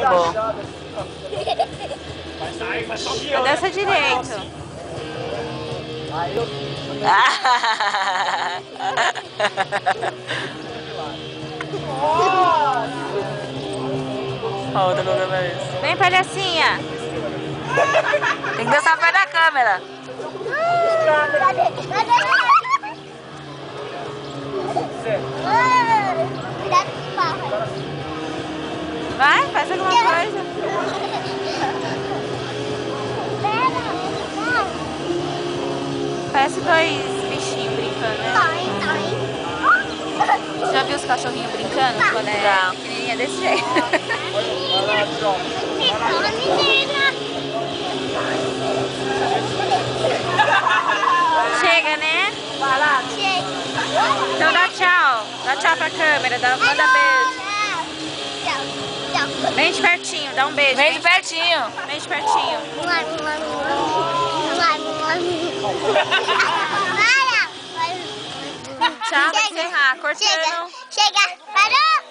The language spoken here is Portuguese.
bom. Dança direito. Ó, outra colocando isso. Vem, palhacinha. Tem que dançar perto da câmera. Vai, faz alguma coisa. Parece dois bichinhos brincando, né? Já viu os cachorrinhos brincando quando é pequenininha desse jeito? Chega, né? Então dá tchau. Dá tchau pra câmera, manda beijo. Vem de pertinho, dá um beijo. Vem de pertinho. Vem de pertinho. Tchau, vai encerrar. Cortando. Chega, parou!